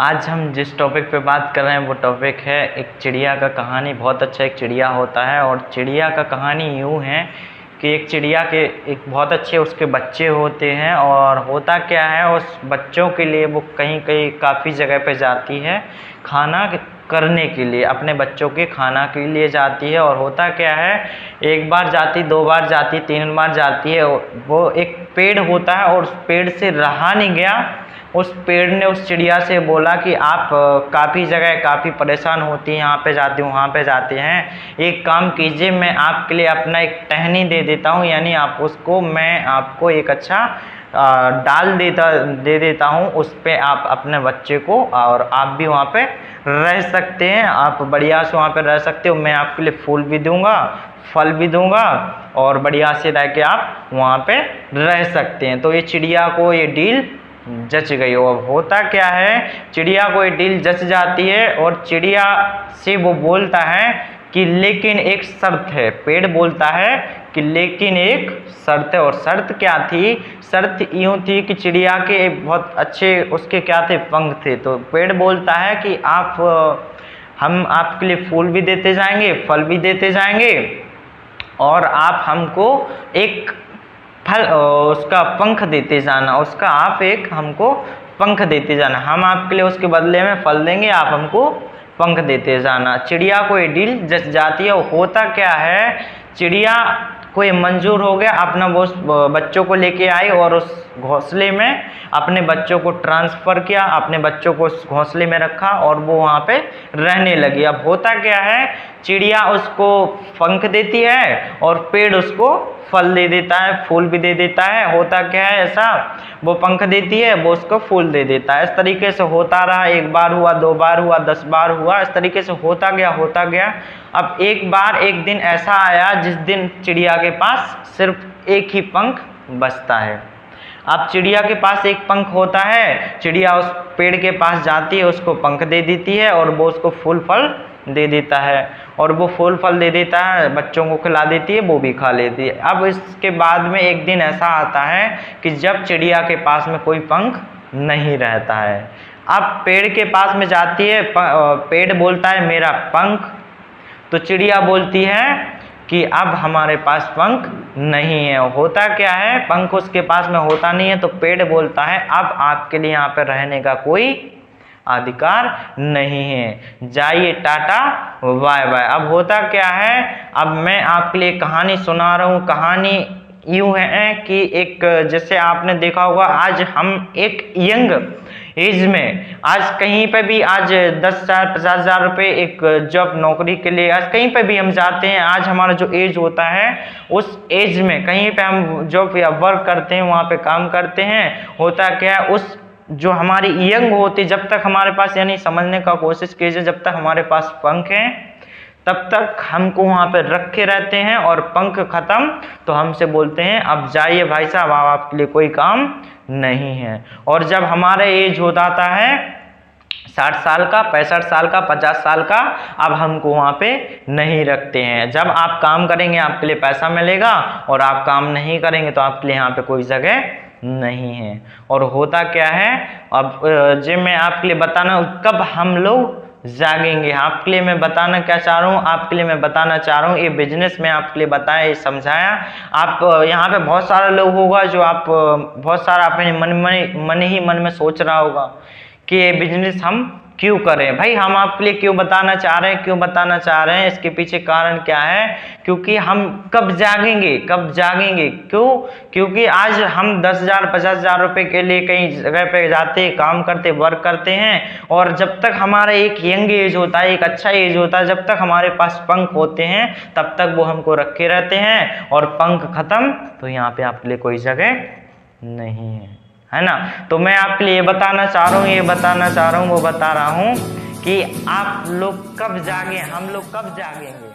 आज हम जिस टॉपिक पे बात कर रहे हैं वो टॉपिक है एक चिड़िया का कहानी। बहुत अच्छा एक चिड़िया होता है और चिड़िया का कहानी यूँ है कि एक चिड़िया के एक बहुत अच्छे उसके बच्चे होते हैं और होता क्या है, उस बच्चों के लिए वो कहीं कहीं काफ़ी जगह पे जाती है खाना करने के लिए, अपने बच्चों के खाना के लिए जाती है। और होता क्या है, एक बार जाती, दो बार जाती, तीन बार जाती है। वो एक पेड़ होता है और उस पेड़ से रहा नहीं गया। उस पेड़ ने उस चिड़िया से बोला कि आप काफ़ी जगह काफ़ी परेशान होती हैं, यहाँ पे जाती हूँ वहाँ पे जाते हैं, एक काम कीजिए, मैं आपके लिए अपना एक टहनी दे देता हूँ, यानी आप उसको, मैं आपको एक अच्छा डाल दे देता हूँ, उस पर आप अपने बच्चे को, और आप भी वहाँ पे रह सकते हैं, आप बढ़िया से वहाँ पे रह सकते हो। मैं आपके लिए फूल भी दूंगा, फल भी दूंगा और बढ़िया से रह के आप वहाँ पे रह सकते हैं। तो ये चिड़िया को ये डील जच गई। और होता क्या है, चिड़िया को ये डील जच जाती है और चिड़िया से वो बोलता है कि लेकिन एक शर्त है। पेड़ बोलता है कि लेकिन एक शर्त है। और शर्त क्या थी? शर्त यूँ थी कि चिड़िया के बहुत अच्छे उसके क्या थे, पंख थे। तो पेड़ बोलता है कि हम आपके लिए फूल भी देते जाएंगे, फल भी देते जाएंगे और आप हमको एक फल उसका पंख देते जाना, उसका आप एक हमको पंख देते जाना, हम आपके लिए उसके बदले में फल देंगे, आप हमको पंख देते जाना। चिड़िया को ये डील जच जाती है। होता क्या है, चिड़िया को ये मंजूर हो गया, अपना वो बच्चों को लेके आई और उस घोंसले में अपने बच्चों को ट्रांसफ़र किया, अपने बच्चों को उस घोंसले में रखा और वो वहाँ पे रहने लगी। अब होता क्या है, चिड़िया उसको पंख देती है और पेड़ उसको फल दे देता है, फूल भी दे देता है। होता क्या है, ऐसा वो पंख देती है, वो उसको फूल दे देता है। इस तरीके से होता रहा, एक बार हुआ, दो बार हुआ, 10 बार हुआ, इस तरीके से होता गया। अब एक बार एक दिन ऐसा आया जिस दिन चिड़िया के पास सिर्फ एक ही पंख बचता है। अब चिड़िया के पास एक पंख होता है, चिड़िया उस पेड़ के पास जाती है, उसको पंख दे देती है और वो उसको फूल फल दे देता है और वो फूल फल दे देता है, बच्चों को खिला देती है, वो भी खा लेती है। अब इसके बाद में एक दिन ऐसा आता है कि जब चिड़िया के पास में कोई पंख नहीं रहता है। अब पेड़ के पास में जाती है, पेड़ बोलता है मेरा पंख, तो चिड़िया बोलती है कि अब हमारे पास पंख नहीं है। होता क्या है, पंख उसके पास में होता नहीं है, तो पेड़ बोलता है अब आपके लिए यहाँ पर रहने का कोई अधिकार नहीं है, जाइए, टाटा बाय बाय। अब होता क्या है, अब मैं आपके लिए कहानी सुना रहा हूँ। कहानी यूँ है कि एक, जैसे आपने देखा होगा, आज हम एक यंग एज में, आज कहीं पे भी, आज 10,000 50,000 रुपये एक जॉब नौकरी के लिए आज कहीं पे भी हम जाते हैं, आज हमारा जो एज होता है उस एज में कहीं पे हम जॉब या वर्क करते हैं, वहाँ पे काम करते हैं। होता क्या है, उस जो हमारी यंग होती, जब तक हमारे पास, यानी समझने का कोशिश कीजिए, जब तक हमारे पास पंख हैं तब तक हमको वहाँ पे रखे रहते हैं और पंख खत्म तो हमसे बोलते हैं अब जाइए भाई साहब, अब आपके लिए कोई काम नहीं है। और जब हमारा एज हो जाता है 60 साल का, 65 साल का, 50 साल का, अब हमको वहाँ पे नहीं रखते हैं। जब आप काम करेंगे आपके लिए पैसा मिलेगा और आप काम नहीं करेंगे तो आपके लिए यहाँ पे कोई जगह नहीं है। और होता क्या है, अब जो मैं आपके लिए बताना, कब हम लोग जागेंगे, आपके लिए मैं बताना क्या चाह रहा हूँ, आपके लिए मैं बताना चाह रहा हूँ, ये बिजनेस में आपके लिए बताया, ये समझाया। आप यहाँ पे बहुत सारा लोग होगा जो आप बहुत सारा अपने मन में सोच रहा होगा कि ये बिजनेस हम क्यों करें। भाई हम आपके लिए क्यों बताना चाह रहे हैं, इसके पीछे कारण क्या है, क्योंकि हम कब जागेंगे, क्यों? क्योंकि आज हम 10,000 50,000 रुपये के लिए कहीं जगह पे जाते, काम करते, वर्क करते हैं, और जब तक हमारा एक यंग एज होता है, एक अच्छा एज होता है, जब तक हमारे पास पंख होते हैं तब तक वो हमको रखे रहते हैं, और पंख खत्म तो यहाँ पे आपके लिए कोई जगह नहीं है ना। तो मैं आपके लिए ये बताना चाह रहा हूँ, वो बता रहा हूँ कि आप लोग कब जागे, हम लोग कब जागेंगे।